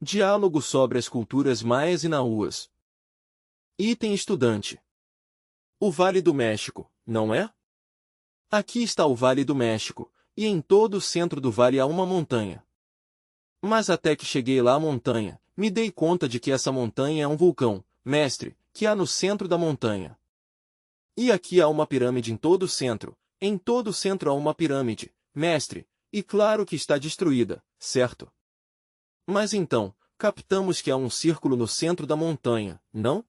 Diálogo sobre as culturas maias e nahuas. Item estudante. O Vale do México, não é? Aqui está o Vale do México, e em todo o centro do vale há uma montanha. Mas até que cheguei lá à montanha, me dei conta de que essa montanha é um vulcão, mestre, que há no centro da montanha. E aqui há uma pirâmide em todo o centro, em todo o centro há uma pirâmide, mestre, e claro que está destruída, certo? Mas então, captamos que há um círculo no centro da montanha, não?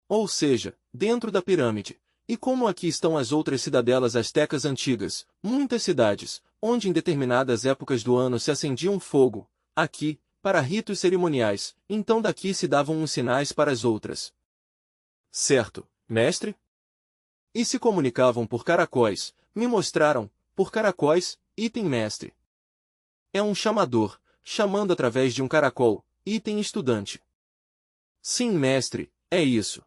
Ou seja, dentro da pirâmide. E como aqui estão as outras cidadelas astecas antigas, muitas cidades, onde em determinadas épocas do ano se acendia um fogo, aqui, para ritos cerimoniais, então daqui se davam uns sinais para as outras. Certo, mestre? E se comunicavam por caracóis, me mostraram, por caracóis, item mestre. É um chamador, chamando através de um caracol, item estudante. Sim, mestre, é isso.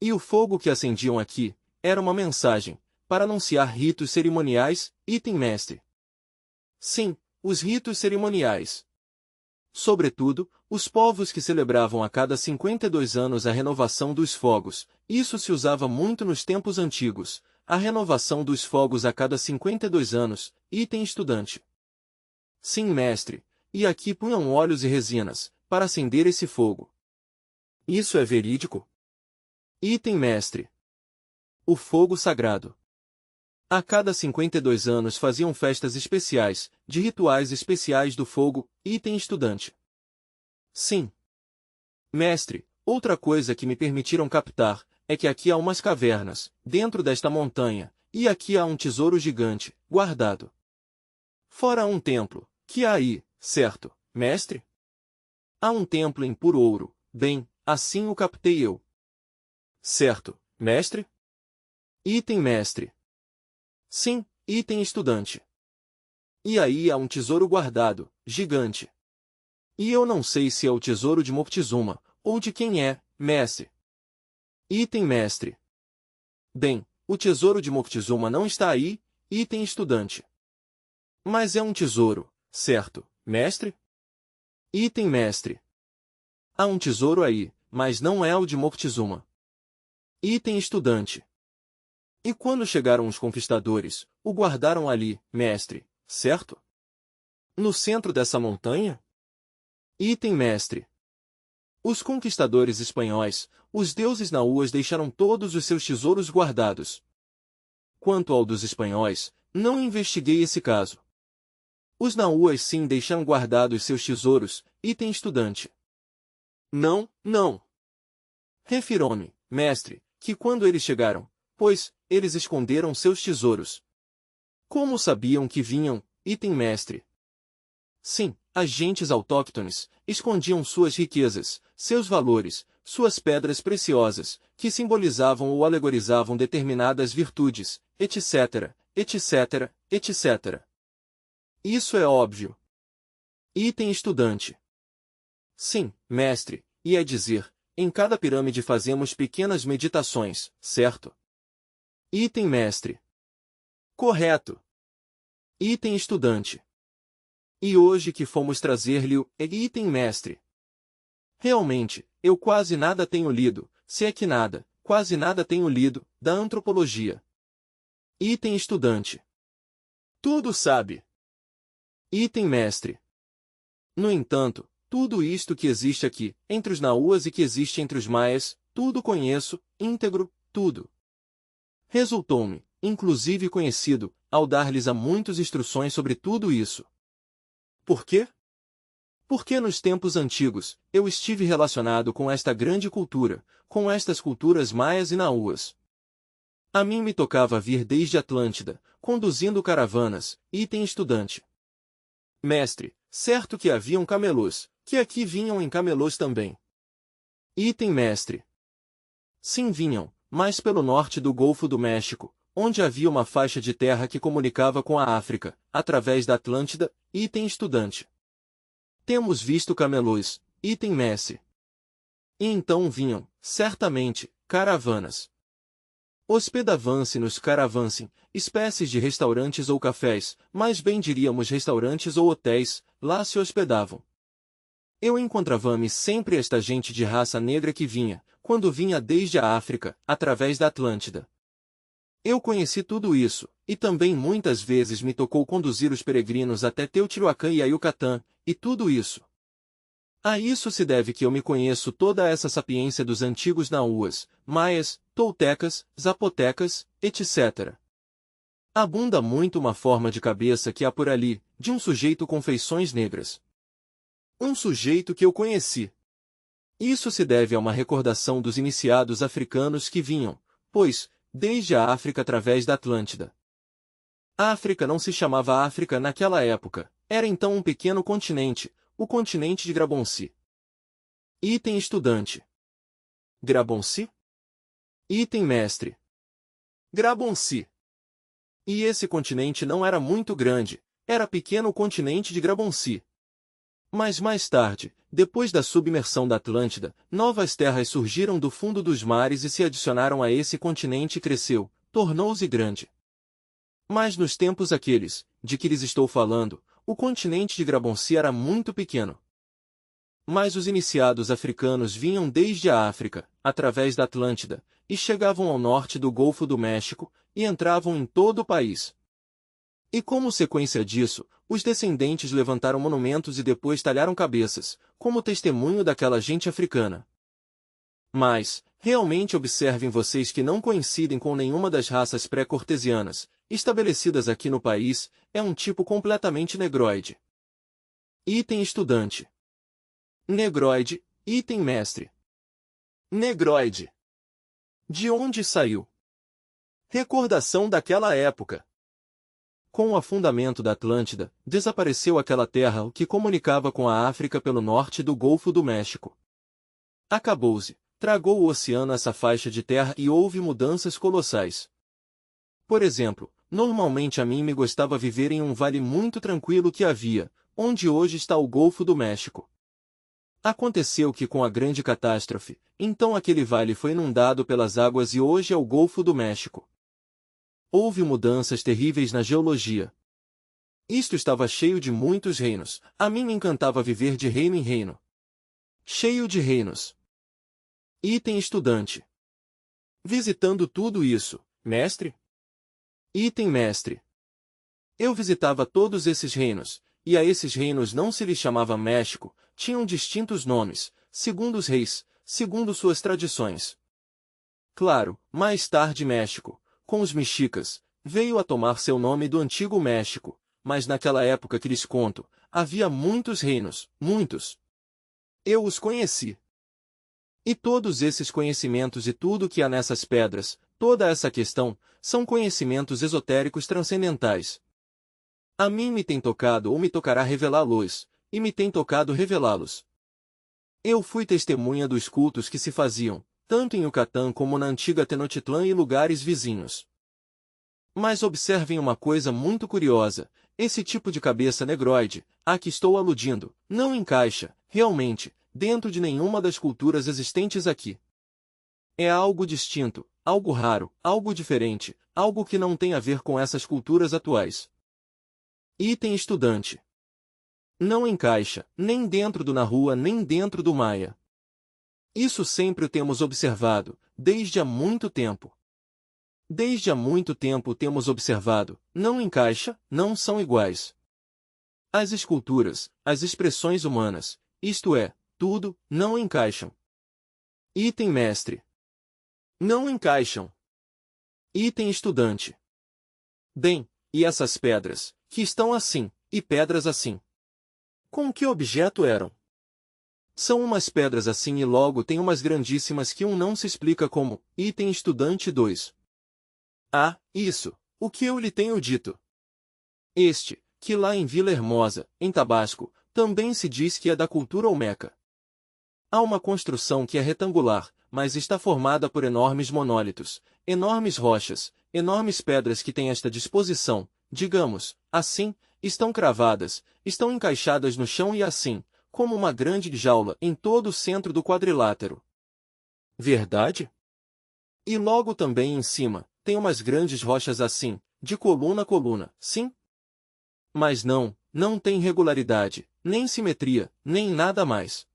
E o fogo que acendiam aqui, era uma mensagem, para anunciar ritos cerimoniais, item mestre. Sim, os ritos cerimoniais. Sobretudo, os povos que celebravam a cada 52 anos a renovação dos fogos, isso se usava muito nos tempos antigos, a renovação dos fogos a cada 52 anos, item estudante. Sim, mestre, e aqui punham óleos e resinas, para acender esse fogo. Isso é verídico? Item mestre. O fogo sagrado. A cada 52 anos faziam festas especiais, de rituais especiais do fogo, item estudante. Sim. Mestre, outra coisa que me permitiram captar, é que aqui há umas cavernas, dentro desta montanha, e aqui há um tesouro gigante, guardado. Fora um templo, que há aí, certo, mestre? Há um templo em puro ouro, bem, assim o captei eu. Certo, mestre? Item mestre. Sim, item estudante. E aí há um tesouro guardado, gigante. E eu não sei se é o tesouro de Moctezuma, ou de quem é, mestre. Item mestre. Bem, o tesouro de Moctezuma não está aí, item estudante. Mas é um tesouro, certo, mestre? Item mestre. Há um tesouro aí, mas não é o de Moctezuma. Item estudante. E quando chegaram os conquistadores, o guardaram ali, mestre, certo? No centro dessa montanha? Item mestre. Os conquistadores espanhóis, os deuses nahuas deixaram todos os seus tesouros guardados. Quanto ao dos espanhóis, não investiguei esse caso. Os nahuas sim deixaram guardados seus tesouros, item estudante. Não, não. Refirou-me, mestre, que quando eles chegaram, pois, eles esconderam seus tesouros. Como sabiam que vinham, item mestre? Sim, as gentes autóctones escondiam suas riquezas, seus valores, suas pedras preciosas, que simbolizavam ou alegorizavam determinadas virtudes, etc., etc., etc. Isso é óbvio. Item estudante. Sim, mestre, e é dizer, em cada pirâmide fazemos pequenas meditações, certo? Item mestre. Correto. Item estudante. E hoje que fomos trazer-lhe o item mestre. Realmente, eu quase nada tenho lido, se é que nada, quase nada tenho lido, da antropologia. Item estudante. Tudo sabe. Item mestre. No entanto, tudo isto que existe aqui, entre os nahuas e que existe entre os maias, tudo conheço, íntegro, tudo. Resultou-me, inclusive conhecido, ao dar-lhes a muitas instruções sobre tudo isso. Por quê? Porque nos tempos antigos, eu estive relacionado com esta grande cultura, com estas culturas maias e nahuas. A mim me tocava vir desde Atlântida, conduzindo caravanas, item estudante. Mestre, certo que haviam camelôs, que aqui vinham em camelôs também. Item mestre. Sim, vinham, mas pelo norte do Golfo do México, onde havia uma faixa de terra que comunicava com a África, através da Atlântida, item estudante. Temos visto camelôs, item mestre. E então vinham, certamente, caravanas. Hospedavam-se nos caravansem, espécies de restaurantes ou cafés, mais bem diríamos restaurantes ou hotéis, lá se hospedavam. Eu encontrava-me sempre esta gente de raça negra que vinha, quando vinha desde a África, através da Atlântida. Eu conheci tudo isso, e também muitas vezes me tocou conduzir os peregrinos até Teotihuacan e a Yucatán, e tudo isso. A isso se deve que eu me conheço toda essa sapiência dos antigos naúas, maias, toltecas, zapotecas, etc. Abunda muito uma forma de cabeça que há por ali, de um sujeito com feições negras. Um sujeito que eu conheci. Isso se deve a uma recordação dos iniciados africanos que vinham, pois, desde a África através da Atlântida. A África não se chamava África naquela época, era então um pequeno continente, o continente de Grabonci. Item estudante. Grabonci? Item mestre. Grabonci. E esse continente não era muito grande, era pequeno o continente de Grabonci. Mas mais tarde, depois da submersão da Atlântida, novas terras surgiram do fundo dos mares e se adicionaram a esse continente e cresceu, tornou-se grande. Mas nos tempos aqueles, de que lhes estou falando, o continente de Grabonci era muito pequeno. Mas os iniciados africanos vinham desde a África, através da Atlântida, e chegavam ao norte do Golfo do México, e entravam em todo o país. E como sequência disso, os descendentes levantaram monumentos e depois talharam cabeças, como testemunho daquela gente africana. Mas, realmente observem vocês que não coincidem com nenhuma das raças pré-cortesianas, estabelecidas aqui no país, é um tipo completamente negroide. Item estudante. Negroide, item mestre. Negroide. De onde saiu? Recordação daquela época. Com o afundamento da Atlântida, desapareceu aquela terra que comunicava com a África pelo norte do Golfo do México. Acabou-se, tragou o oceano essa faixa de terra e houve mudanças colossais. Por exemplo, normalmente a mim me gostava viver em um vale muito tranquilo que havia, onde hoje está o Golfo do México. Aconteceu que com a grande catástrofe, então aquele vale foi inundado pelas águas e hoje é o Golfo do México. Houve mudanças terríveis na geologia. Isto estava cheio de muitos reinos, a mim me encantava viver de reino em reino. Cheio de reinos. Item estudante. Visitando tudo isso, mestre? Item mestre. Eu visitava todos esses reinos, e a esses reinos não se lhes chamava México, tinham distintos nomes, segundo os reis, segundo suas tradições. Claro, mais tarde México, com os mexicas, veio a tomar seu nome do antigo México, mas naquela época que lhes conto, havia muitos reinos, muitos. Eu os conheci. E todos esses conhecimentos e tudo que há nessas pedras, toda essa questão, são conhecimentos esotéricos transcendentais. A mim me tem tocado ou me tocará revelá-los, e me tem tocado revelá-los. Eu fui testemunha dos cultos que se faziam, tanto em Yucatán como na antiga Tenochtitlán e lugares vizinhos. Mas observem uma coisa muito curiosa, esse tipo de cabeça negroide, a que estou aludindo, não encaixa, realmente, dentro de nenhuma das culturas existentes aqui. É algo distinto, algo raro, algo diferente, algo que não tem a ver com essas culturas atuais. Item estudante. Não encaixa, nem dentro do Nahua nem dentro do Maia. Isso sempre o temos observado, desde há muito tempo. Desde há muito tempo temos observado, não encaixa, não são iguais. As esculturas, as expressões humanas, isto é, tudo, não encaixam. Item mestre. Não encaixam. Item estudante. Bem, e essas pedras, que estão assim, e pedras assim? Com que objeto eram? São umas pedras assim e logo tem umas grandíssimas que não se explica como, item estudante 2. Ah, isso, o que eu lhe tenho dito. Este, que lá em Vila Hermosa, em Tabasco, também se diz que é da cultura olmeca. Há uma construção que é retangular, mas está formada por enormes monólitos, enormes rochas, enormes pedras que têm esta disposição, digamos, assim, estão cravadas, estão encaixadas no chão e assim, como uma grande jaula em todo o centro do quadrilátero. Verdade? E logo também em cima, tem umas grandes rochas assim, de coluna a coluna, sim? Mas não tem regularidade, nem simetria, nem nada mais.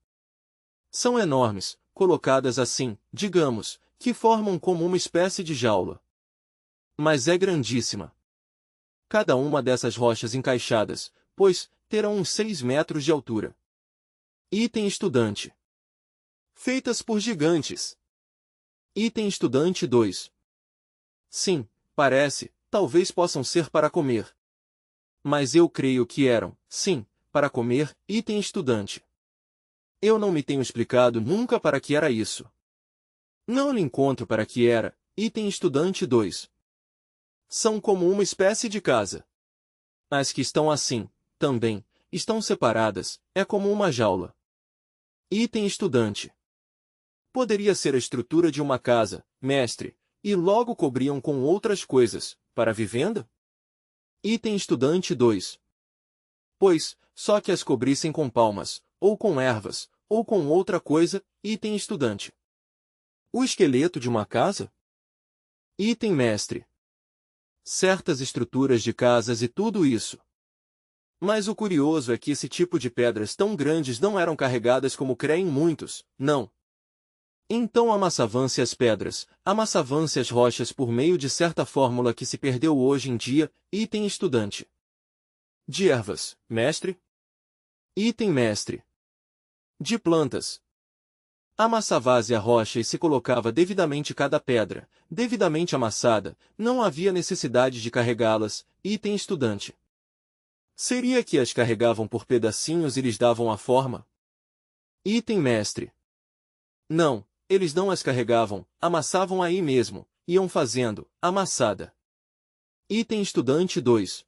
São enormes, colocadas assim, digamos, que formam como uma espécie de jaula. Mas é grandíssima. Cada uma dessas rochas encaixadas, pois, terão uns 6 metros de altura. Item estudante. Feitas por gigantes. Item estudante 2. Sim, parece, talvez possam ser para comer. Mas eu creio que eram, sim, para comer, item estudante. Eu não me tenho explicado nunca para que era isso. Não lhe encontro para que era, item estudante 2. São como uma espécie de casa. As que estão assim, também, estão separadas, é como uma jaula. Item estudante. Poderia ser a estrutura de uma casa, mestre, e logo cobriam com outras coisas, para vivenda? Item estudante 2. Pois, só que as cobrissem com palmas, ou com ervas, ou com outra coisa, item estudante. O esqueleto de uma casa? Item mestre. Certas estruturas de casas e tudo isso. Mas o curioso é que esse tipo de pedras tão grandes não eram carregadas como creem muitos, não. Então amassavam-se as pedras, amassavam-se as rochas por meio de certa fórmula que se perdeu hoje em dia, item estudante. De ervas, mestre? Item mestre. De plantas. Amassava-se a rocha e se colocava devidamente cada pedra, devidamente amassada, não havia necessidade de carregá-las, item estudante. Seria que as carregavam por pedacinhos e lhes davam a forma? Item mestre. Não, eles não as carregavam, amassavam aí mesmo, iam fazendo, amassada. Item estudante 2.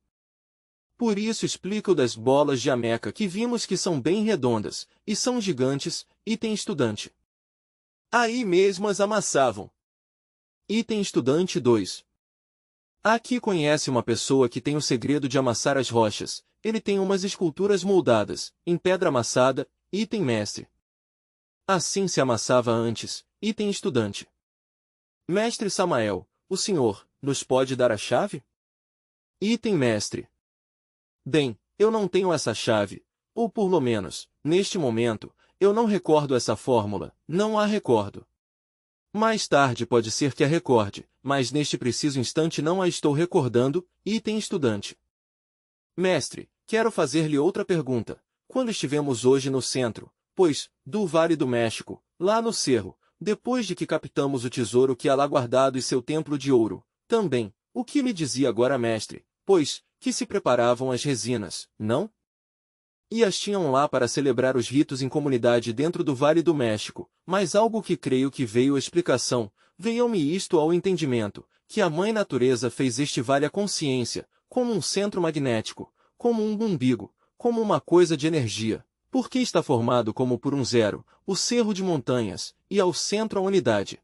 Por isso explica o das bolas de ameca que vimos que são bem redondas, e são gigantes, item estudante. Aí mesmo as amassavam. Item estudante 2. Aqui conhece uma pessoa que tem o segredo de amassar as rochas, ele tem umas esculturas moldadas, em pedra amassada, item mestre. Assim se amassava antes, item estudante. Mestre Samael, o senhor, nos pode dar a chave? Item mestre. Bem, eu não tenho essa chave, ou por lo menos, neste momento, eu não recordo essa fórmula, não a recordo. Mais tarde pode ser que a recorde, mas neste preciso instante não a estou recordando, item estudante. Mestre, quero fazer-lhe outra pergunta. Quando estivemos hoje no centro, pois, do Vale do México, lá no cerro, depois de que captamos o tesouro que há lá guardado e seu templo de ouro, também, o que me dizia agora mestre, pois, que se preparavam as resinas, não? E as tinham lá para celebrar os ritos em comunidade dentro do Vale do México, mas algo que creio que veio a explicação, veio-me isto ao entendimento, que a Mãe Natureza fez este vale a consciência, como um centro magnético, como um umbigo, como uma coisa de energia, porque está formado como por um zero, o cerro de montanhas, e ao centro a unidade.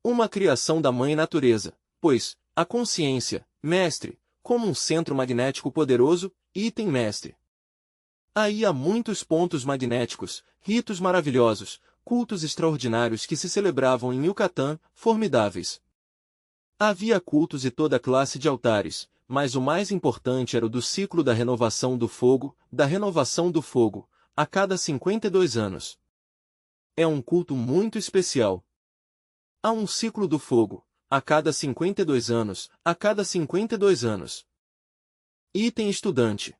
Uma criação da Mãe Natureza, pois, a consciência, mestre, como um centro magnético poderoso, item mestre. Aí há muitos pontos magnéticos, ritos maravilhosos, cultos extraordinários que se celebravam em Yucatán, formidáveis. Havia cultos e toda classe de altares, mas o mais importante era o do ciclo da renovação do fogo, a cada 52 anos. É um culto muito especial. Há um ciclo do fogo, a cada 52 anos, a cada 52 anos. Item estudante.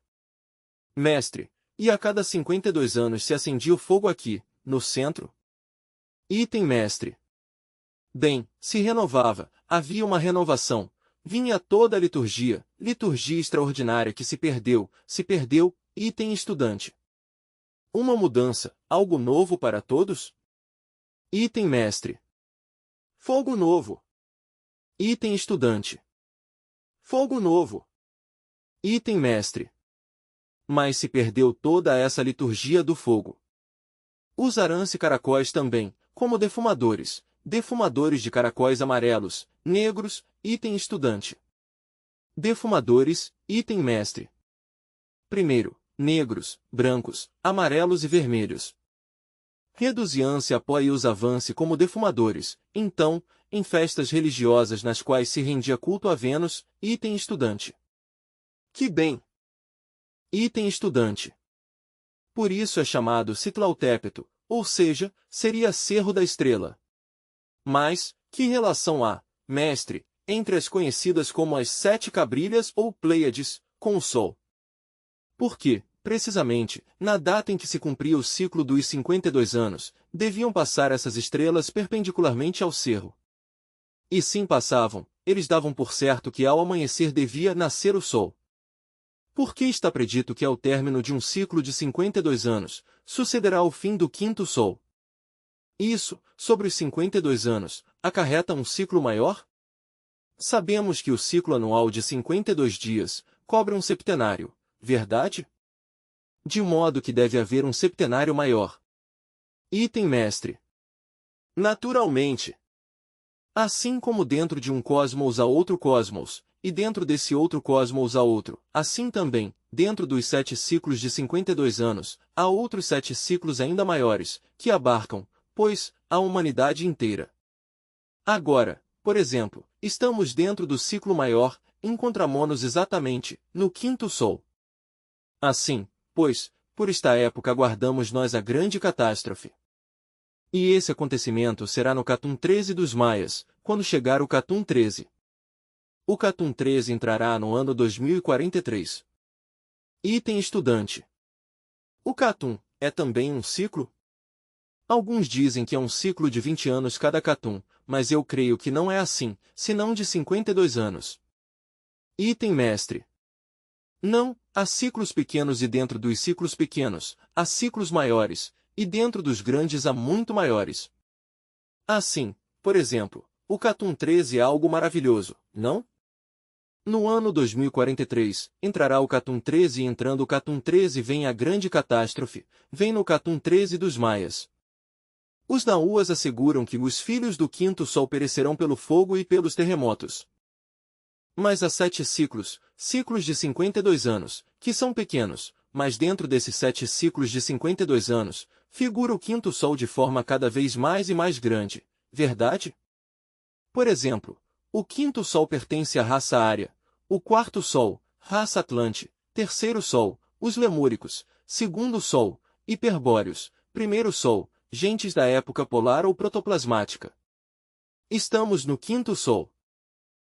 Mestre, e a cada 52 anos se acendia o fogo aqui, no centro? Item mestre. Bem, se renovava, havia uma renovação, vinha toda a liturgia extraordinária que se perdeu, item estudante. Uma mudança, algo novo para todos? Item mestre. Fogo novo. Item estudante. Fogo novo. Item mestre. Mas se perdeu toda essa liturgia do fogo. Usarão-se caracóis também, como defumadores de caracóis amarelos, negros, item estudante. Defumadores, item mestre. Primeiro, negros, brancos, amarelos e vermelhos. Reduziam-se a pó e usavam-se como defumadores, então, em festas religiosas nas quais se rendia culto a Vênus, item estudante. Que bem! Item estudante. Por isso é chamado Ciclautépetro, ou seja, seria Cerro da Estrela. Mas, que relação há, mestre, entre as conhecidas como as 7 Cabrilhas ou Pleiades, com o Sol? Porque, precisamente, na data em que se cumpria o ciclo dos 52 anos, deviam passar essas estrelas perpendicularmente ao cerro. E sim passavam, eles davam por certo que ao amanhecer devia nascer o Sol. Por que está predito que ao término de um ciclo de 52 anos, sucederá o fim do quinto Sol? Isso, sobre os 52 anos, acarreta um ciclo maior? Sabemos que o ciclo anual de 52 dias cobre um septenário, verdade? De modo que deve haver um septenário maior. Item mestre. Naturalmente. Assim como dentro de um cosmos há outro cosmos, e dentro desse outro cosmos há outro, assim também, dentro dos 7 ciclos de 52 anos, há outros 7 ciclos ainda maiores, que abarcam, pois, a humanidade inteira. Agora, por exemplo, estamos dentro do ciclo maior, encontramo-nos exatamente, no quinto Sol. Assim, pois, por esta época aguardamos nós a grande catástrofe. E esse acontecimento será no Catum 13 dos Maias, quando chegar o Catum 13. O Catum 13 entrará no ano 2043. Item estudante. O Catum é também um ciclo? Alguns dizem que é um ciclo de 20 anos cada Catum, mas eu creio que não é assim, senão de 52 anos. Item mestre. Não, há ciclos pequenos e dentro dos ciclos pequenos, há ciclos maiores, e dentro dos grandes há muito maiores. Assim, por exemplo, o Catum 13 é algo maravilhoso, não? No ano 2043, entrará o Catum 13 e entrando o Catum 13 vem a grande catástrofe, vem no Catum 13 dos Maias. Os Nauas asseguram que os filhos do quinto Sol perecerão pelo fogo e pelos terremotos. Mas há 7 ciclos, ciclos de 52 anos, que são pequenos, mas dentro desses 7 ciclos de 52 anos, figura o quinto Sol de forma cada vez mais e mais grande, verdade? Por exemplo, o quinto Sol pertence à raça Ária, o quarto Sol, raça Atlante, terceiro Sol, os Lemúricos, segundo Sol, Hiperbóreos, primeiro Sol, gentes da época polar ou protoplasmática. Estamos no quinto Sol.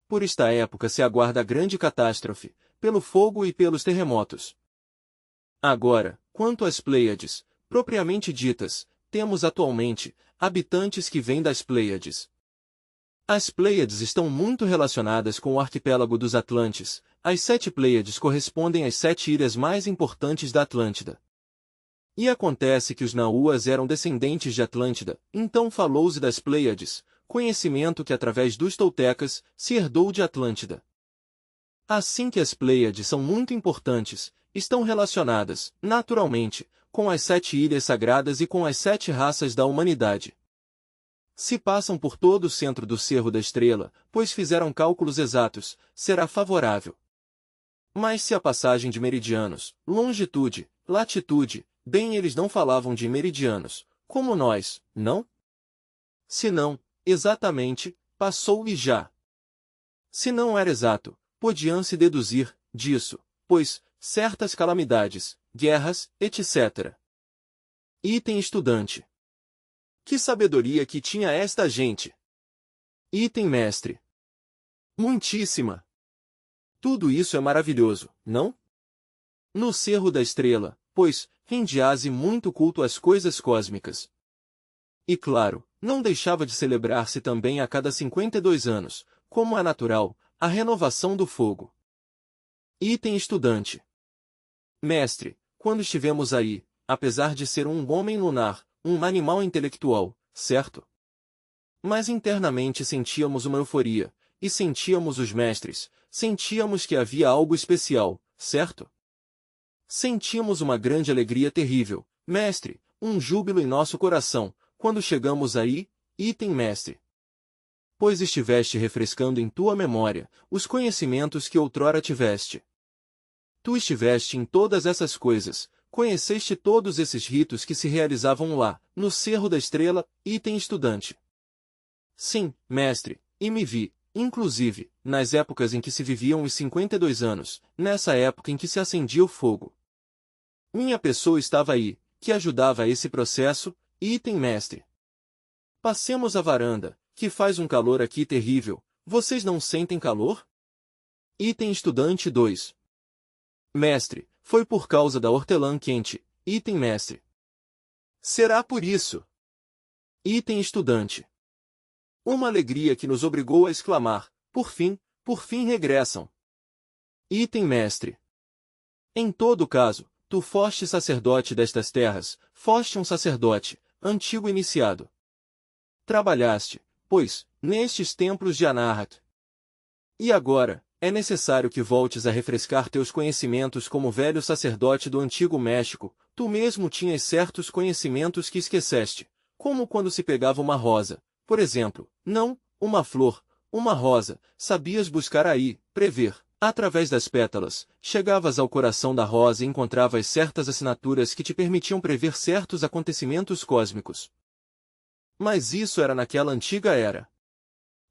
Por esta época se aguarda a grande catástrofe, pelo fogo e pelos terremotos. Agora, quanto às Pleiades, propriamente ditas, temos atualmente habitantes que vêm das Pleiades. As Pleiades estão muito relacionadas com o arquipélago dos Atlantes. As 7 Pleiades correspondem às 7 ilhas mais importantes da Atlântida. E acontece que os Nauas eram descendentes de Atlântida, então falou-se das Pleiades, conhecimento que através dos toltecas se herdou de Atlântida. Assim que as Pleiades são muito importantes, estão relacionadas, naturalmente, com as 7 ilhas sagradas e com as 7 raças da humanidade. Se passam por todo o centro do Cerro da Estrela, pois fizeram cálculos exatos, será favorável. Mas se a passagem de meridianos, longitude, latitude, bem eles não falavam de meridianos, como nós, não? Se não, exatamente, passou e já. Se não era exato, podiam-se deduzir, disso, pois, certas calamidades, guerras, etc. Item estudante. Que sabedoria que tinha esta gente! Item mestre. Muitíssima! Tudo isso é maravilhoso, não? No Cerro da Estrela, pois, rendiase muito culto às coisas cósmicas. E claro, não deixava de celebrar-se também a cada 52 anos, como é natural, a renovação do fogo. Item estudante. Mestre, quando estivemos aí, apesar de ser um homem lunar, um animal intelectual, certo? Mas internamente sentíamos uma euforia, e sentíamos os mestres, sentíamos que havia algo especial, certo? Sentíamos uma grande alegria terrível, mestre, um júbilo em nosso coração, quando chegamos aí, item mestre. Pois estiveste refrescando em tua memória os conhecimentos que outrora tiveste. Tu estiveste em todas essas coisas, conheceste todos esses ritos que se realizavam lá, no Cerro da Estrela, item estudante. Sim, mestre, e me vi, inclusive, nas épocas em que se viviam os 52 anos, nessa época em que se acendia o fogo. Minha pessoa estava aí, que ajudava a esse processo, item mestre. Passemos à varanda, que faz um calor aqui terrível, vocês não sentem calor? Item estudante 2. Mestre, foi por causa da hortelã quente, item mestre. Será por isso? Item estudante. Uma alegria que nos obrigou a exclamar, por fim regressam. Item mestre. Em todo caso, tu foste sacerdote destas terras, foste um sacerdote, antigo iniciado. Trabalhaste, pois, nestes templos de Anahat. E agora, é necessário que voltes a refrescar teus conhecimentos como velho sacerdote do Antigo México, tu mesmo tinhas certos conhecimentos que esqueceste, como quando se pegava uma rosa, por exemplo, não, uma flor, uma rosa, sabias buscar aí, prever, através das pétalas, chegavas ao coração da rosa e encontravas certas assinaturas que te permitiam prever certos acontecimentos cósmicos. Mas isso era naquela antiga era.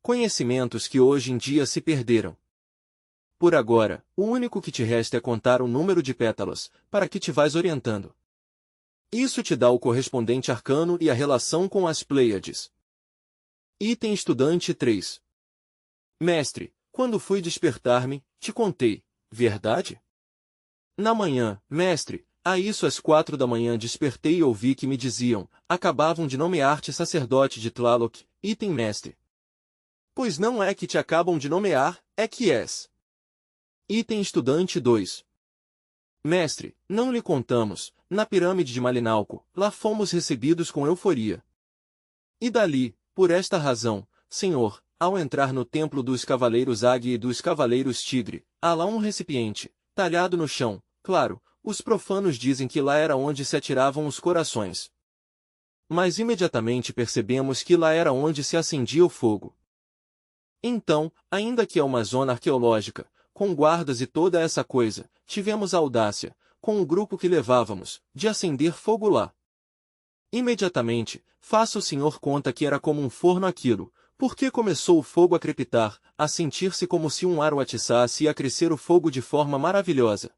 Conhecimentos que hoje em dia se perderam. Por agora, o único que te resta é contar o número de pétalas, para que te vais orientando. Isso te dá o correspondente arcano e a relação com as Pleiades. Item estudante 3. Mestre, quando fui despertar-me, te contei, verdade? Na manhã, mestre, a isso às 4 da manhã despertei e ouvi que me diziam, acabavam de nomear-te sacerdote de Tlaloc, item mestre. Pois não é que te acabam de nomear, é que és. Item estudante 2. Mestre, não lhe contamos, na pirâmide de Malinalco, lá fomos recebidos com euforia. E dali, por esta razão, Senhor, ao entrar no templo dos cavaleiros Águia e dos cavaleiros Tigre, há lá um recipiente, talhado no chão, claro, os profanos dizem que lá era onde se atiravam os corações. Mas imediatamente percebemos que lá era onde se acendia o fogo. Então, ainda que é uma zona arqueológica, com guardas e toda essa coisa, tivemos a audácia, com o grupo que levávamos, de acender fogo lá. Imediatamente, faça o senhor conta que era como um forno aquilo, porque começou o fogo a crepitar, a sentir-se como se um ar o atiçasse e a crescer o fogo de forma maravilhosa.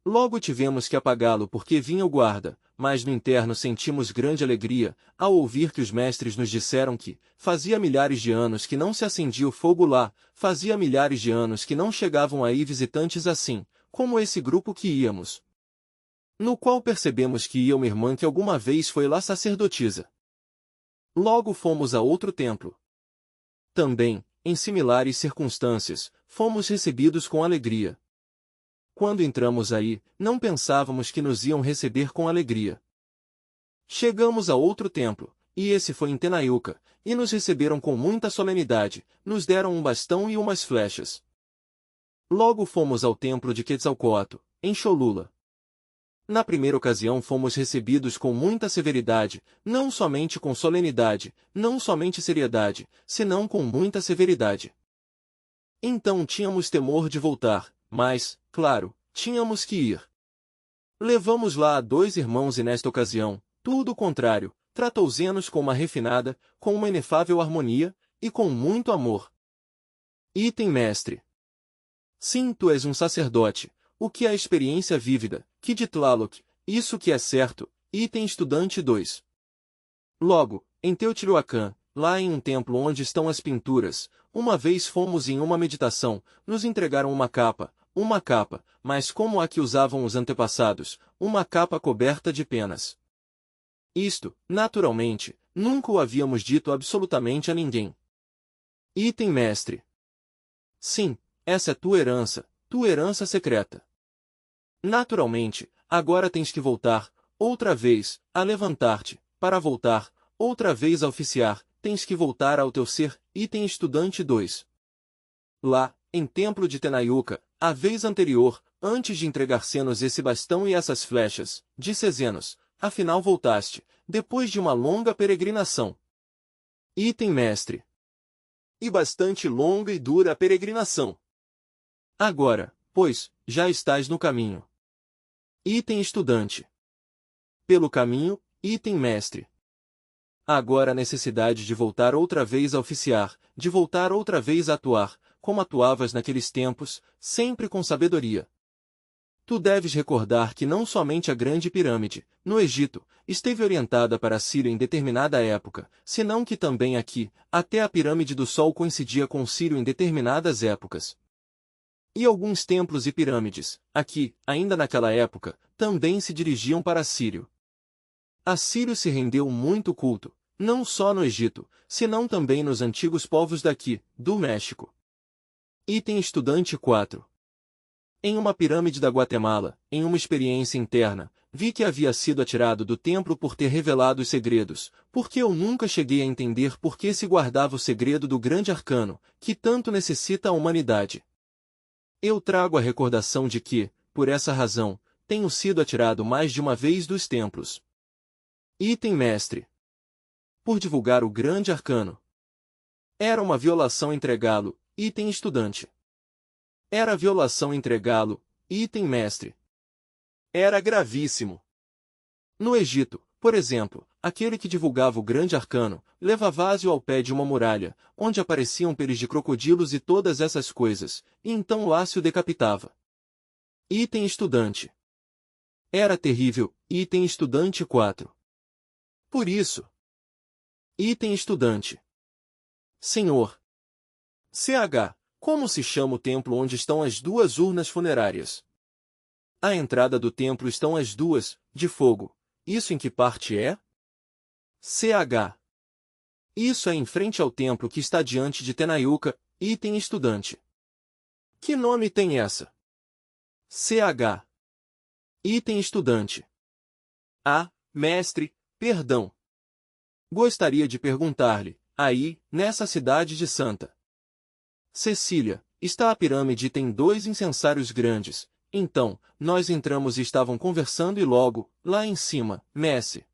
Logo tivemos que apagá-lo porque vinha o guarda, mas no interno sentimos grande alegria, ao ouvir que os mestres nos disseram que, fazia milhares de anos que não se acendia o fogo lá, fazia milhares de anos que não chegavam aí visitantes assim, como esse grupo que íamos. No qual percebemos que ia uma irmã que alguma vez foi lá sacerdotisa. Logo fomos a outro templo. Também, em similares circunstâncias, fomos recebidos com alegria. Quando entramos aí, não pensávamos que nos iam receber com alegria. Chegamos a outro templo, e esse foi em Tenaiuca, e nos receberam com muita solenidade, nos deram um bastão e umas flechas. Logo fomos ao templo de Quetzalcoatl, em Cholula. Na primeira ocasião fomos recebidos com muita severidade, não somente com solenidade, não somente seriedade, senão com muita severidade. Então tínhamos temor de voltar, mas, claro, tínhamos que ir. Levamos lá a 2 irmãos e nesta ocasião, tudo o contrário, tratou-nos com uma refinada, com uma inefável harmonia, e com muito amor. Item mestre. Sim, tu és um sacerdote, o que é a experiência vívida, que de Tlaloc, isso que é certo, item estudante 2. Logo, em Teotihuacan, lá em um templo onde estão as pinturas, uma vez fomos em uma meditação, nos entregaram uma capa, mas como a que usavam os antepassados, uma capa coberta de penas. Isto, naturalmente, nunca o havíamos dito absolutamente a ninguém. Item mestre. Sim, essa é tua herança secreta. Naturalmente, agora tens que voltar, outra vez, a levantar-te, para voltar, outra vez a oficiar, tens que voltar ao teu ser, item estudante 2. Lá, em templo de Tenaiuca, a vez anterior, antes de entregar-se-nos esse bastão e essas flechas, disse Zenos, afinal voltaste, depois de uma longa peregrinação. Item mestre. E bastante longa e dura a peregrinação. Agora, pois, já estás no caminho. Item estudante. Pelo caminho, item mestre. Agora a necessidade de voltar outra vez a oficiar, de voltar outra vez a atuar, como atuavas naqueles tempos, sempre com sabedoria. Tu deves recordar que não somente a Grande Pirâmide, no Egito, esteve orientada para Sírio em determinada época, senão que também aqui, até a Pirâmide do Sol coincidia com Sírio em determinadas épocas. E alguns templos e pirâmides, aqui, ainda naquela época, também se dirigiam para Sírio. A Sírio se rendeu muito culto, não só no Egito, senão também nos antigos povos daqui, do México. Item estudante 4. Em uma pirâmide da Guatemala, em uma experiência interna, vi que havia sido atirado do templo por ter revelado os segredos, porque eu nunca cheguei a entender por que se guardava o segredo do grande arcano, que tanto necessita a humanidade. Eu trago a recordação de que, por essa razão, tenho sido atirado mais de uma vez dos templos. Item mestre. Por divulgar o grande arcano. Era uma violação entregá-lo, item estudante. Era violação entregá-lo, item mestre. Era gravíssimo. No Egito, por exemplo, aquele que divulgava o grande arcano, levava-o ao pé de uma muralha, onde apareciam peles de crocodilos e todas essas coisas, e então lá se o decapitava. Item estudante. Era terrível, item estudante 4. Por isso. Item estudante. Senhor. CH. Como se chama o templo onde estão as duas urnas funerárias? À entrada do templo estão as duas, de fogo. Isso em que parte é? CH. Isso é em frente ao templo que está diante de Tenayuca, item estudante. Que nome tem essa? CH. Item estudante. Mestre, perdão. Gostaria de perguntar-lhe, aí, nessa cidade de Santa Cecília, está a pirâmide e tem dois incensários grandes. Então, nós entramos e estavam conversando e logo, lá em cima, Messi.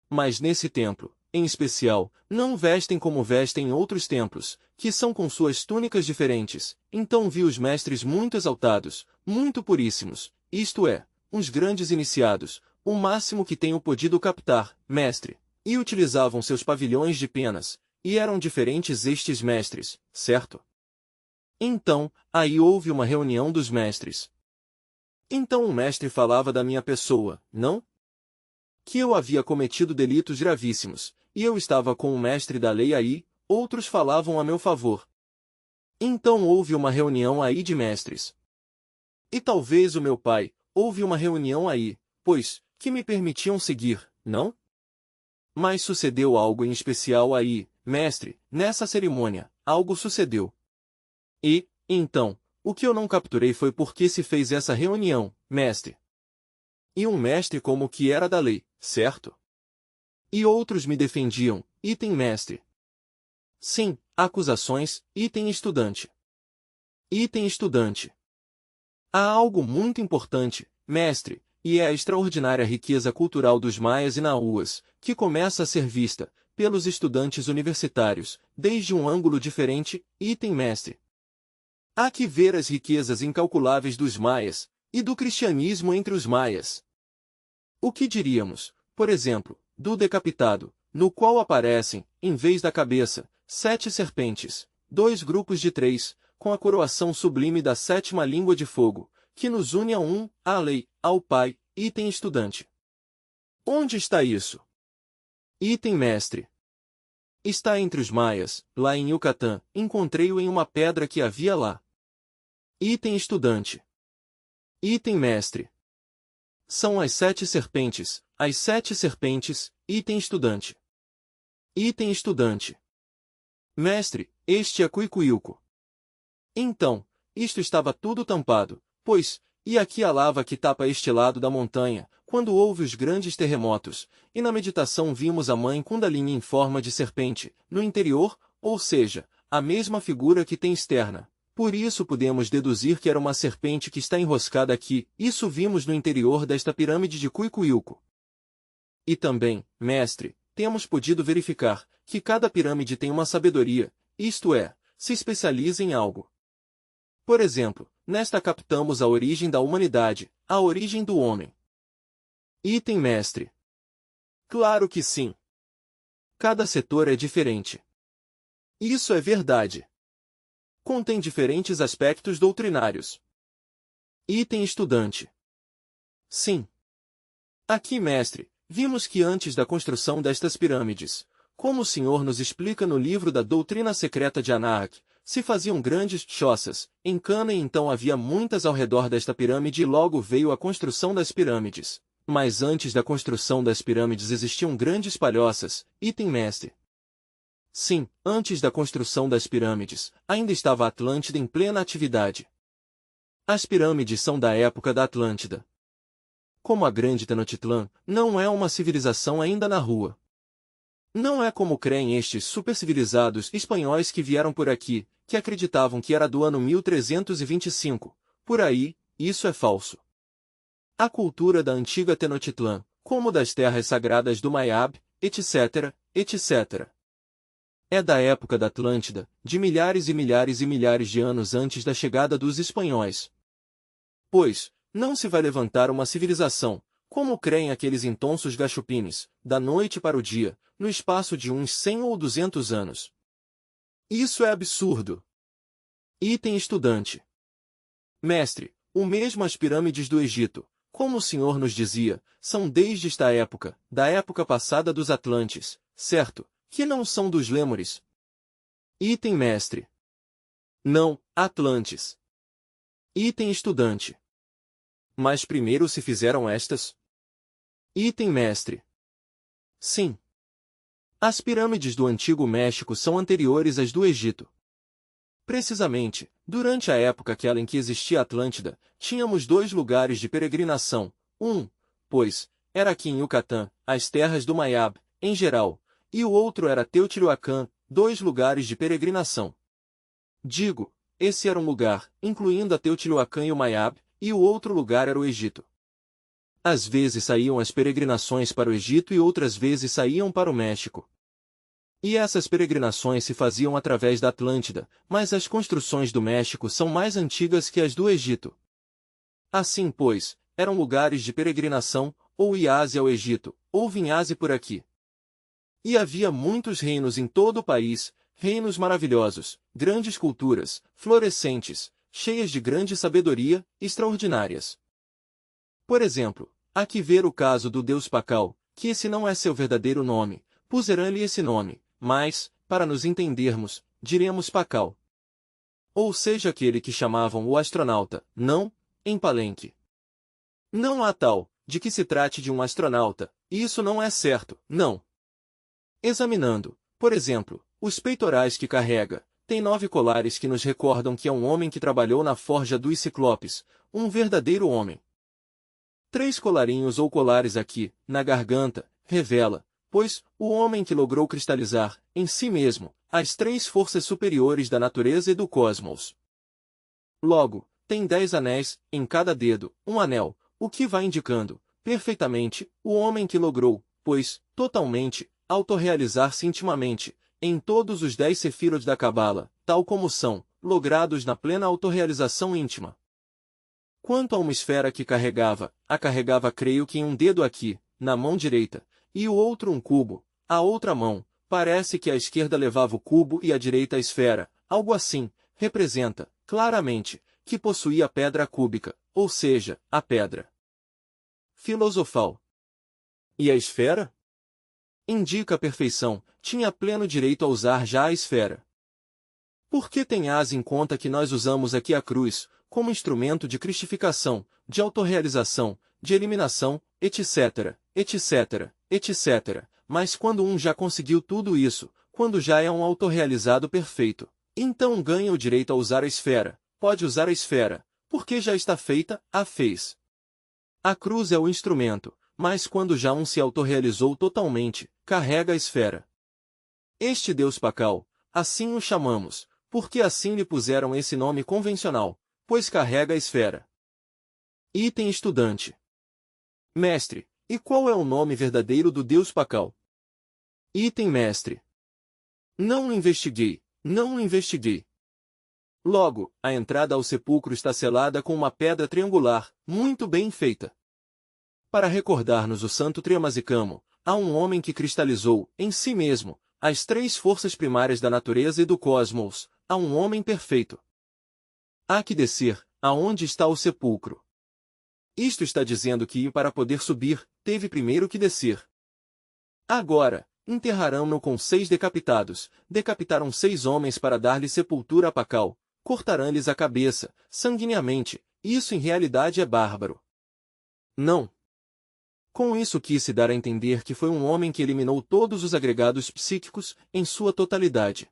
Mas nesse templo, em especial, não vestem como vestem em outros templos, que são com suas túnicas diferentes. Então vi os mestres muito exaltados, muito puríssimos, isto é, uns grandes iniciados, o máximo que tenho podido captar, mestre, e utilizavam seus pavilhões de penas, e eram diferentes estes mestres, certo? Então, aí houve uma reunião dos mestres. Então o mestre falava da minha pessoa, não? Que eu havia cometido delitos gravíssimos, e eu estava com o mestre da lei aí, outros falavam a meu favor. Então houve uma reunião aí de mestres. E talvez o meu pai, houve uma reunião aí, pois, que me permitiam seguir, não? Mas sucedeu algo em especial aí, mestre, nessa cerimônia, algo sucedeu. E, então, o que eu não capturei foi por que se fez essa reunião, mestre. E um mestre como que era da lei, certo? E outros me defendiam, item mestre. Sim, acusações, item estudante. Item estudante. Há algo muito importante, mestre, e é a extraordinária riqueza cultural dos maias e nahuas, que começa a ser vista, pelos estudantes universitários, desde um ângulo diferente, item mestre. Há que ver as riquezas incalculáveis dos maias, e do cristianismo entre os maias. O que diríamos, por exemplo, do decapitado, no qual aparecem, em vez da cabeça, 7 serpentes, 2 grupos de 3, com a coroação sublime da 7ª língua de fogo, que nos une à lei, ao Pai, item estudante. Onde está isso? Item mestre. Está entre os maias, lá em Yucatán, encontrei-o em uma pedra que havia lá. Item estudante. Item mestre. São as 7 serpentes, as 7 serpentes, item estudante. Item estudante. Mestre, este é Cuicuilco. Então, isto estava tudo tampado, pois, e aqui a lava que tapa este lado da montanha, quando houve os grandes terremotos, e na meditação vimos a mãe Kundalini em forma de serpente, no interior, ou seja, a mesma figura que tem externa. Por isso podemos deduzir que era uma serpente que está enroscada aqui, isso vimos no interior desta pirâmide de Cuicuilco. E também, mestre, temos podido verificar, que cada pirâmide tem uma sabedoria, isto é, se especializa em algo. Por exemplo, nesta captamos a origem da humanidade, a origem do homem. Item mestre. Claro que sim. Cada setor é diferente. Isso é verdade. Contém diferentes aspectos doutrinários. Item estudante. Sim. Aqui, mestre, vimos que antes da construção destas pirâmides, como o senhor nos explica no livro da Doutrina Secreta de Anak, se faziam grandes choças em cana e então havia muitas ao redor desta pirâmide e logo veio a construção das pirâmides. Mas antes da construção das pirâmides existiam grandes palhoças, item mestre. Sim, antes da construção das pirâmides, ainda estava a Atlântida em plena atividade. As pirâmides são da época da Atlântida. Como a grande Tenochtitlan, não é uma civilização ainda na rua. Não é como creem estes supercivilizados espanhóis que vieram por aqui, que acreditavam que era do ano 1325. Por aí, isso é falso. A cultura da antiga Tenochtitlan, como das terras sagradas do Mayab, etc., etc., é da época da Atlântida, de milhares e milhares e milhares de anos antes da chegada dos espanhóis. Pois, não se vai levantar uma civilização, como creem aqueles intonsos gachupines, da noite para o dia, no espaço de uns 100 ou 200 anos. Isso é absurdo. Item estudante. Mestre, o mesmo as pirâmides do Egito, como o senhor nos dizia, são desde esta época, da época passada dos Atlantes, certo, que não são dos Lêmures. Item mestre. Não, Atlantes. Item estudante. Mas primeiro se fizeram estas? Item mestre. Sim. As pirâmides do Antigo México são anteriores às do Egito. Precisamente, durante a época aquela em que existia a Atlântida, tínhamos dois lugares de peregrinação. Pois, era aqui em Yucatán, as terras do Mayab, em geral, e o outro era Teotihuacan, dois lugares de peregrinação. Digo, esse era um lugar, incluindo a Teotihuacan e o Mayab, e o outro lugar era o Egito. Às vezes saíam as peregrinações para o Egito e outras vezes saíam para o México. E essas peregrinações se faziam através da Atlântida, mas as construções do México são mais antigas que as do Egito. Assim, pois, eram lugares de peregrinação, ou iase ao Egito, ou vinhase por aqui. E havia muitos reinos em todo o país, reinos maravilhosos, grandes culturas, florescentes, cheias de grande sabedoria, extraordinárias. Por exemplo, há que ver o caso do deus Pacal, que esse não é seu verdadeiro nome, puseram-lhe esse nome, mas, para nos entendermos, diremos Pacal. Ou seja aquele que chamavam o astronauta, não, em Palenque. Não há tal, de que se trate de um astronauta, e isso não é certo, não. Examinando, por exemplo, os peitorais que carrega, tem 9 colares que nos recordam que é um homem que trabalhou na forja dos Ciclopes, um verdadeiro homem. 3 colarinhos ou colares aqui, na garganta, revela, pois, o homem que logrou cristalizar, em si mesmo, as 3 forças superiores da natureza e do cosmos. Logo, tem 10 anéis, em cada dedo, um anel, o que vai indicando, perfeitamente, o homem que logrou, pois, totalmente, autorrealizar-se intimamente, em todos os 10 sefirot da Cabala, tal como são, logrados na plena autorrealização íntima. Quanto a uma esfera que carregava, a carregava creio que em um dedo aqui, na mão direita, e o outro um cubo, a outra mão, parece que a esquerda levava o cubo e a direita a esfera, algo assim, representa, claramente, que possuía a pedra cúbica, ou seja, a pedra filosofal. E a esfera? Indica a perfeição, tinha pleno direito a usar já a esfera. Por que tenhas em conta que nós usamos aqui a cruz, como instrumento de cristificação, de autorrealização, de eliminação, etc., etc., etc., mas quando um já conseguiu tudo isso, quando já é um autorrealizado perfeito, então ganha o direito a usar a esfera, pode usar a esfera, porque já está feita, a fez. A cruz é o instrumento, mas quando já um se autorrealizou totalmente, carrega a esfera. Este Deus Pacal, assim o chamamos, porque assim lhe puseram esse nome convencional, pois carrega a esfera. Item estudante. Mestre, e qual é o nome verdadeiro do Deus Pacal? Item mestre. Não investiguei, não investiguei. Logo, a entrada ao sepulcro está selada com uma pedra triangular, muito bem feita. Para recordar-nos o santo Triamazicamo, há um homem que cristalizou, em si mesmo, as 3 forças primárias da natureza e do cosmos, há um homem perfeito. Há que descer, aonde está o sepulcro? Isto está dizendo que, para poder subir, teve primeiro que descer. Agora, enterrarão-no com 6 decapitados, decapitaram 6 homens para dar-lhe sepultura apacal, cortarão-lhes a cabeça, sanguineamente, isso em realidade é bárbaro. Não. Com isso quis-se dar a entender que foi um homem que eliminou todos os agregados psíquicos, em sua totalidade.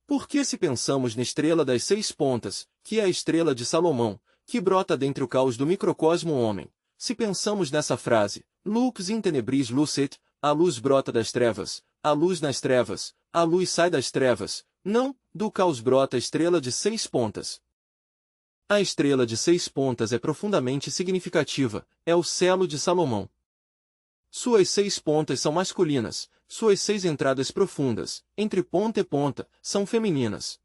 Porque se pensamos na estrela das 6 pontas, que é a estrela de Salomão, que brota dentre o caos do microcosmo homem, se pensamos nessa frase, lux in tenebris lucet, a luz brota das trevas, a luz nas trevas, a luz sai das trevas, não, do caos brota a estrela de 6 pontas. A estrela de 6 pontas é profundamente significativa, é o selo de Salomão. Suas 6 pontas são masculinas, suas 6 entradas profundas, entre ponta e ponta, são femininas.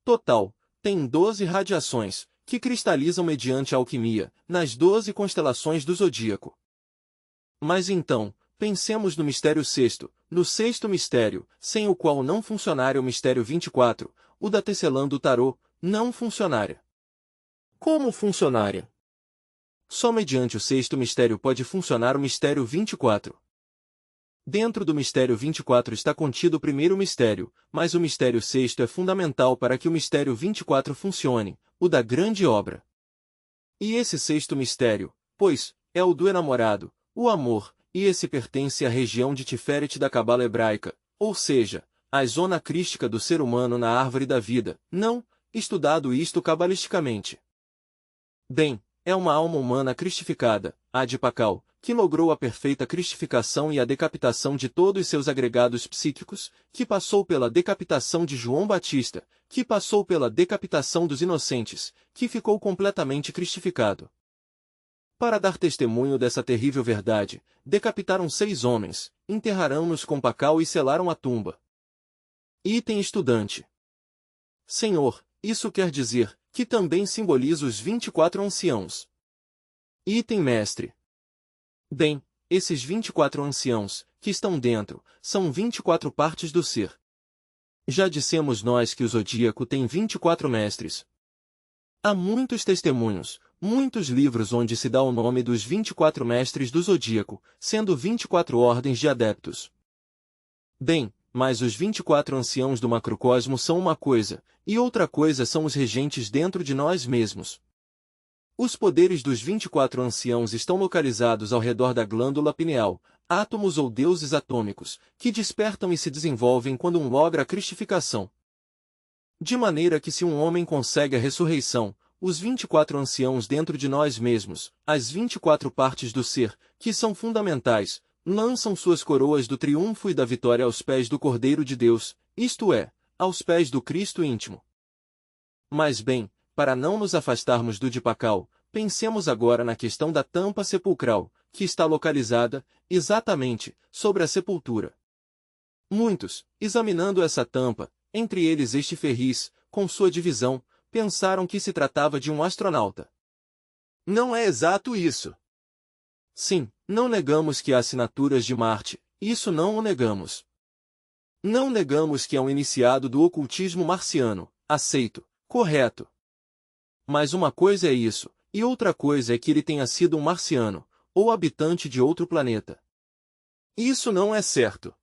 Total, tem 12 radiações, que cristalizam mediante a alquimia, nas 12 constelações do zodíaco. Mas então, pensemos no mistério sexto, no sexto mistério, sem o qual não funcionaria o mistério 24, o da tecelã do tarô, não funcionaria. Como funcionaria? Só mediante o sexto mistério pode funcionar o mistério 24. Dentro do mistério 24 está contido o primeiro mistério, mas o mistério sexto é fundamental para que o mistério 24 funcione, o da grande obra. E esse sexto mistério, pois, é o do enamorado, o amor, e esse pertence à região de Tiferet da Cabala hebraica, ou seja, à zona crística do ser humano na árvore da vida, não, estudado isto cabalisticamente. Bem, é uma alma humana cristificada, a de Pacal, que logrou a perfeita cristificação e a decapitação de todos seus agregados psíquicos, que passou pela decapitação de João Batista, que passou pela decapitação dos inocentes, que ficou completamente cristificado. Para dar testemunho dessa terrível verdade, decapitaram 6 homens, enterrarão-nos com Pacal e selaram a tumba. Item estudante. Senhor, isso quer dizer, que também simboliza os 24 anciãos. Item mestre. Bem, esses 24 anciãos, que estão dentro, são 24 partes do ser. Já dissemos nós que o zodíaco tem 24 mestres. Há muitos testemunhos, muitos livros onde se dá o nome dos 24 mestres do zodíaco, sendo 24 ordens de adeptos. Bem, mas os 24 anciãos do macrocosmo são uma coisa, e outra coisa são os regentes dentro de nós mesmos. Os poderes dos 24 anciãos estão localizados ao redor da glândula pineal, átomos ou deuses atômicos, que despertam e se desenvolvem quando um logra a cristificação. De maneira que se um homem consegue a ressurreição, os 24 anciãos dentro de nós mesmos, as 24 partes do ser, que são fundamentais, lançam suas coroas do triunfo e da vitória aos pés do Cordeiro de Deus, isto é, aos pés do Cristo íntimo. Mas bem, para não nos afastarmos do de Pacal, pensemos agora na questão da tampa sepulcral, que está localizada, exatamente, sobre a sepultura. Muitos, examinando essa tampa, entre eles este Ferris, com sua divisão, pensaram que se tratava de um astronauta. Não é exato isso. Sim, não negamos que há assinaturas de Marte, isso não o negamos. Não negamos que é um iniciado do ocultismo marciano, aceito, correto. Mas uma coisa é isso, e outra coisa é que ele tenha sido um marciano, ou habitante de outro planeta. Isso não é certo.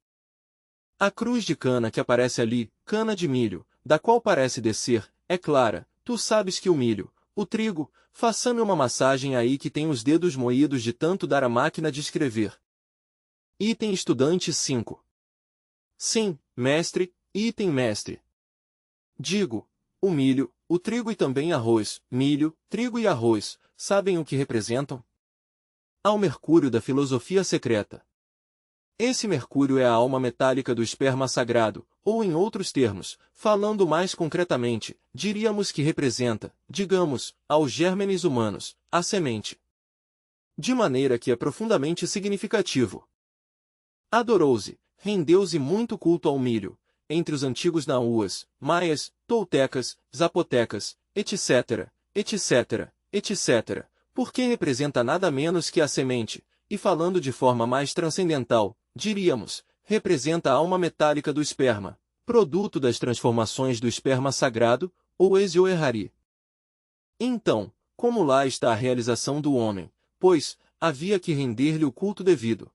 A cruz de cana que aparece ali, cana de milho, da qual parece descer, é clara, tu sabes que o milho, o trigo, faça-me uma massagem aí que tem os dedos moídos de tanto dar à máquina de escrever. Item estudante 5. Sim, mestre, item mestre. Digo, o milho, o trigo e também arroz, milho, trigo e arroz, sabem o que representam? Ao Mercúrio da filosofia secreta. Esse Mercúrio é a alma metálica do esperma sagrado, ou em outros termos, falando mais concretamente, diríamos que representa, digamos, aos gérmenes humanos, a semente. De maneira que é profundamente significativo. Adorou-se, rendeu-se muito culto ao milho, entre os antigos naúas, maias, toltecas, zapotecas, etc., etc., etc., porque representa nada menos que a semente, e falando de forma mais transcendental, diríamos, representa a alma metálica do esperma, produto das transformações do esperma sagrado, ou Exio-Errari. Então, como lá está a realização do homem, pois, havia que render-lhe o culto devido.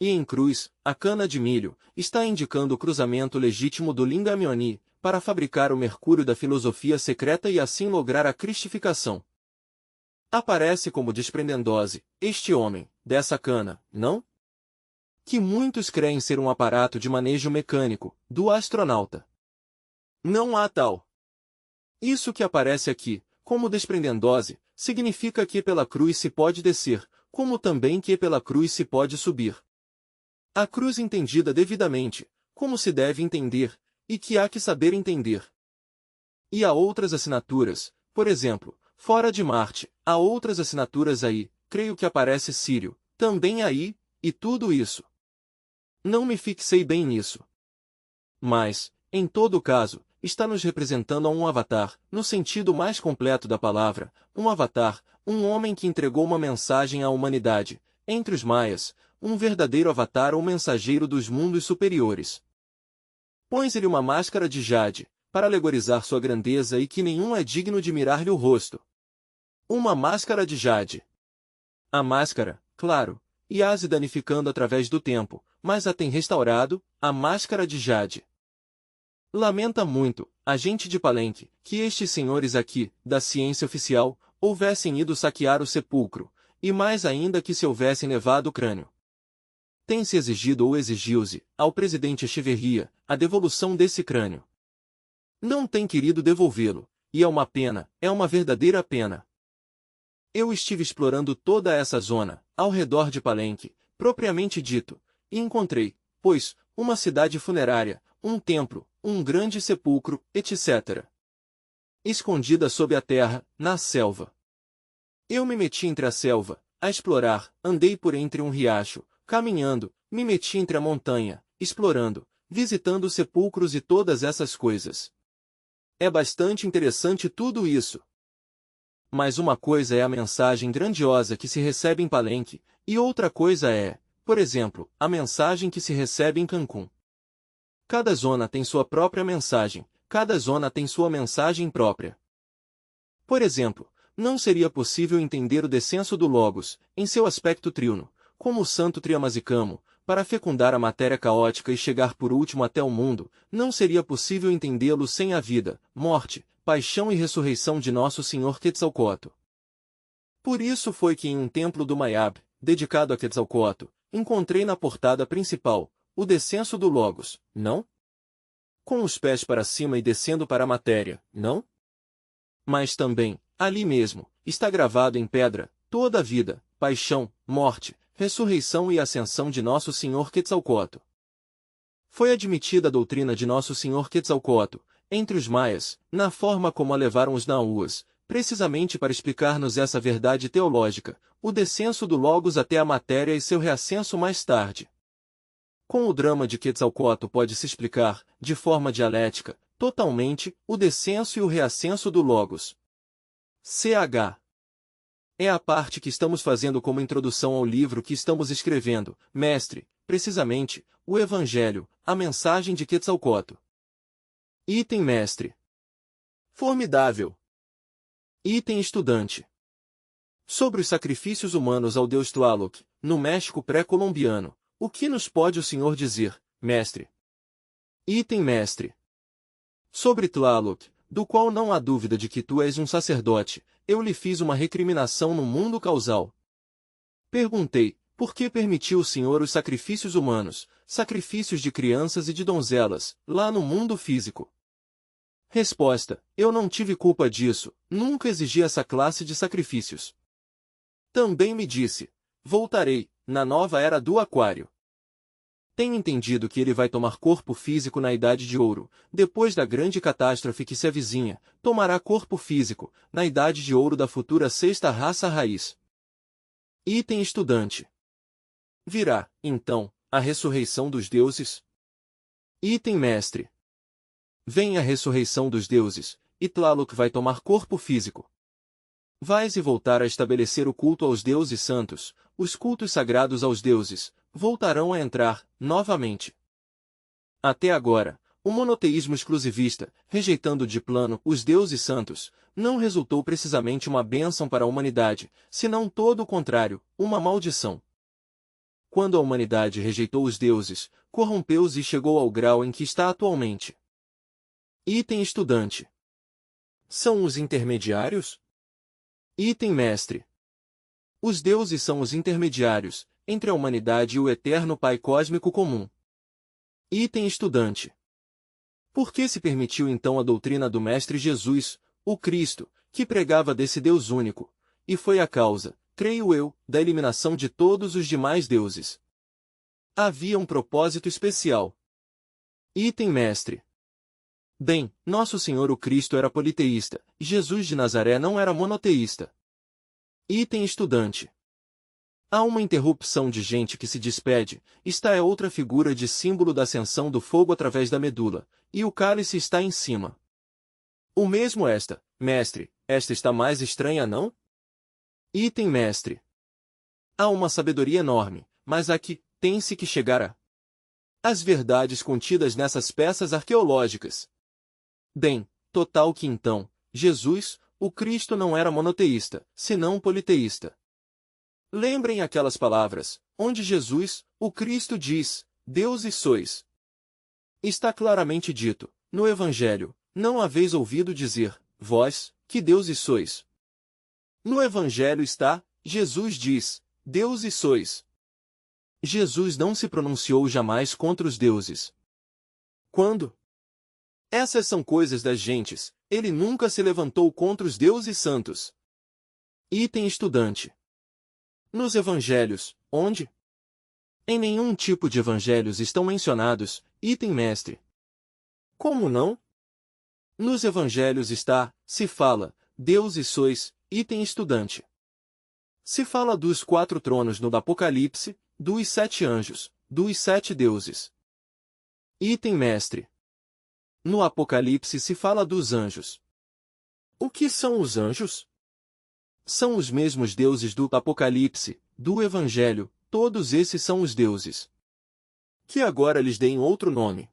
E em cruz, a cana de milho, está indicando o cruzamento legítimo do Lingam-Yoni, para fabricar o mercúrio da filosofia secreta e assim lograr a cristificação. Aparece como desprendendose, este homem, dessa cana, não? Que muitos creem ser um aparato de manejo mecânico, do astronauta. Não há tal. Isso que aparece aqui, como desprendendose, significa que pela cruz se pode descer, como também que pela cruz se pode subir. A cruz entendida devidamente, como se deve entender, e que há que saber entender. E há outras assinaturas, por exemplo, fora de Marte, há outras assinaturas aí, creio que aparece Sírio, também aí, e tudo isso. Não me fixei bem nisso. Mas, em todo caso, está nos representando a um avatar, no sentido mais completo da palavra, um avatar, um homem que entregou uma mensagem à humanidade, entre os maias, um verdadeiro avatar ou mensageiro dos mundos superiores. Põe-lhe uma máscara de jade, para alegorizar sua grandeza e que nenhum é digno de mirar-lhe o rosto. Uma máscara de jade. A máscara, claro, ia se danificando através do tempo, mas a tem restaurado, a máscara de jade. Lamenta muito, a gente de Palenque, que estes senhores aqui, da ciência oficial, houvessem ido saquear o sepulcro, e mais ainda que se houvessem levado o crânio. Tem-se exigido ou exigiu-se, ao presidente Echeverria, a devolução desse crânio. Não tem querido devolvê-lo, e é uma pena, é uma verdadeira pena. Eu estive explorando toda essa zona, ao redor de Palenque, propriamente dito, e encontrei, pois, uma cidade funerária, um templo, um grande sepulcro, etc. Escondida sob a terra, na selva. Eu me meti entre a selva, a explorar, andei por entre um riacho, caminhando, me meti entre a montanha, explorando, visitando sepulcros e todas essas coisas. É bastante interessante tudo isso. Mas uma coisa é a mensagem grandiosa que se recebe em Palenque, e outra coisa é, por exemplo, a mensagem que se recebe em Cancún. Cada zona tem sua própria mensagem, cada zona tem sua mensagem própria. Por exemplo, não seria possível entender o descenso do Logos, em seu aspecto triuno, como o santo Triamazicamo, para fecundar a matéria caótica e chegar por último até o mundo, não seria possível entendê-lo sem a vida, morte, paixão e ressurreição de nosso Senhor Quetzalcoatl. Por isso foi que em um templo do Mayab, dedicado a Quetzalcoatl, encontrei na portada principal, o descenso do Logos, não? Com os pés para cima e descendo para a matéria, não? Mas também, ali mesmo, está gravado em pedra, toda a vida, paixão, morte, ressurreição e ascensão de nosso Senhor Quetzalcoatl. Foi admitida a doutrina de nosso Senhor Quetzalcoatl, entre os maias, na forma como a levaram os nahuas, precisamente para explicar-nos essa verdade teológica, o descenso do Logos até a matéria e seu reascenso mais tarde. Com o drama de Quetzalcoatl pode-se explicar, de forma dialética, totalmente, o descenso e o reascenso do Logos. Ch. É a parte que estamos fazendo como introdução ao livro que estamos escrevendo, mestre, precisamente, o Evangelho, a mensagem de Quetzalcoatl. Item mestre. Formidável. Item estudante. Sobre os sacrifícios humanos ao deus Tlaloc, no México pré-colombiano, o que nos pode o senhor dizer, mestre? Item mestre. Sobre Tlaloc, do qual não há dúvida de que tu és um sacerdote, eu lhe fiz uma recriminação no mundo causal. Perguntei, por que permitiu o senhor os sacrifícios humanos, sacrifícios de crianças e de donzelas, lá no mundo físico? Resposta, eu não tive culpa disso, nunca exigi essa classe de sacrifícios. Também me disse, voltarei, na nova era do Aquário. Tenho entendido que ele vai tomar corpo físico na Idade de Ouro, depois da grande catástrofe que se avizinha, tomará corpo físico, na Idade de Ouro da futura sexta raça raiz. Item estudante. Virá, então, a ressurreição dos deuses? Item mestre. Vem a ressurreição dos deuses, e Tlaloc vai tomar corpo físico. Vais e voltar a estabelecer o culto aos deuses santos, os cultos sagrados aos deuses, voltarão a entrar, novamente. Até agora, o monoteísmo exclusivista, rejeitando de plano os deuses santos, não resultou precisamente uma bênção para a humanidade, senão todo o contrário, uma maldição. Quando a humanidade rejeitou os deuses, corrompeu-os e chegou ao grau em que está atualmente. Item estudante. São os intermediários? Item mestre. Os deuses são os intermediários, entre a humanidade e o eterno Pai Cósmico comum. Item estudante. Por que se permitiu então a doutrina do Mestre Jesus, o Cristo, que pregava desse Deus único, e foi a causa, creio eu, da eliminação de todos os demais deuses? Havia um propósito especial. Item mestre. Bem, Nosso Senhor o Cristo era politeísta, e Jesus de Nazaré não era monoteísta. Item estudante. Há uma interrupção de gente que se despede, esta é outra figura de símbolo da ascensão do fogo através da medula, e o cálice está em cima. O mesmo esta, mestre, esta está mais estranha não? Item mestre. Há uma sabedoria enorme, mas aqui, tem-se que chegar a as verdades contidas nessas peças arqueológicas. Bem, total que então, Jesus, o Cristo não era monoteísta, senão politeísta. Lembrem aquelas palavras, onde Jesus, o Cristo diz, Deuses sois. Está claramente dito, no Evangelho, não haveis ouvido dizer, vós, que deuses sois. No Evangelho está, Jesus diz, Deuses sois. Jesus não se pronunciou jamais contra os deuses. Quando? Essas são coisas das gentes, ele nunca se levantou contra os deuses santos. Item estudante. Nos evangelhos, onde? Em nenhum tipo de evangelhos estão mencionados, item mestre. Como não? Nos evangelhos está, se fala, deuses sois, item estudante. Se fala dos 4 tronos no Apocalipse, dos 7 anjos, dos 7 deuses. Item mestre. No Apocalipse se fala dos anjos. O que são os anjos? São os mesmos deuses do Apocalipse, do Evangelho, todos esses são os deuses. Que agora lhes deem outro nome.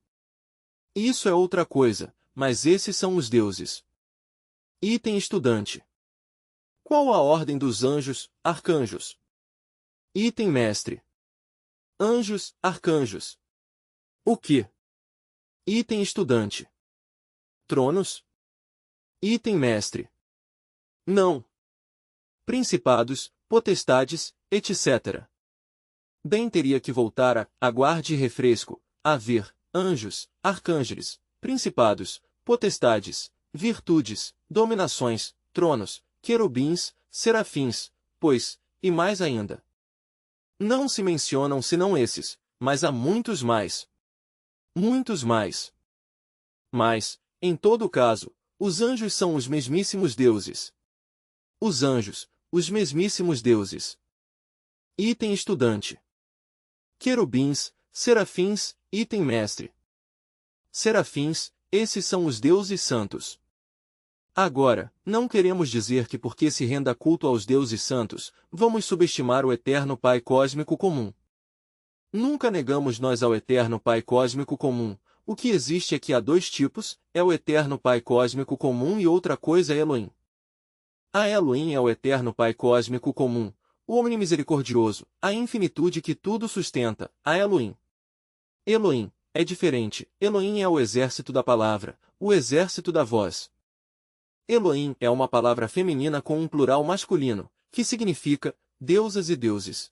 Isso é outra coisa, mas esses são os deuses. Item estudante. Qual a ordem dos anjos, arcanjos? Item mestre. Anjos, arcanjos. O que? Item estudante. Tronos? Item mestre. Não. Principados, potestades, etc. Bem teria que voltar a aguarde e refresco, a ver, anjos, arcângeles, principados, potestades, virtudes, dominações, tronos, querubins, serafins, pois, e mais ainda. Não se mencionam senão esses, mas há muitos mais. Muitos mais. Mas, em todo caso, os anjos são os mesmíssimos deuses. Os anjos, os mesmíssimos deuses. Item estudante. Querubins, serafins, item mestre. Serafins, esses são os deuses santos. Agora, não queremos dizer que porque se renda culto aos deuses santos, vamos subestimar o eterno Pai Cósmico comum. Nunca negamos nós ao eterno Pai Cósmico comum. O que existe é que há 2 tipos, é o eterno Pai Cósmico comum e outra coisa é Elohim. A Elohim é o eterno Pai Cósmico comum, o omnimisericordioso, a infinitude que tudo sustenta, a Elohim. Elohim é diferente, Elohim é o exército da palavra, o exército da voz. Elohim é uma palavra feminina com um plural masculino, que significa deusas e deuses.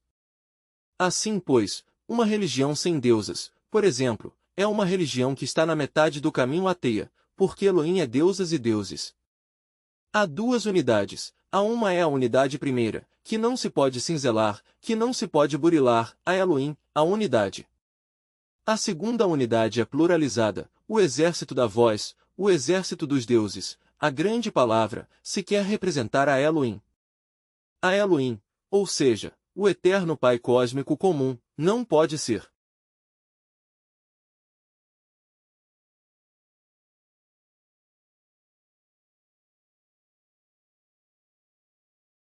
Assim, pois, uma religião sem deusas, por exemplo, é uma religião que está na metade do caminho ateia, porque Elohim é deusas e deuses. Há 2 unidades, a uma é a unidade primeira, que não se pode cinzelar, que não se pode burilar, a Elohim, a unidade. A segunda unidade é pluralizada, o exército da voz, o exército dos deuses, a grande palavra, se quer representar a Elohim. A Elohim, ou seja, o eterno Pai Cósmico comum, não pode ser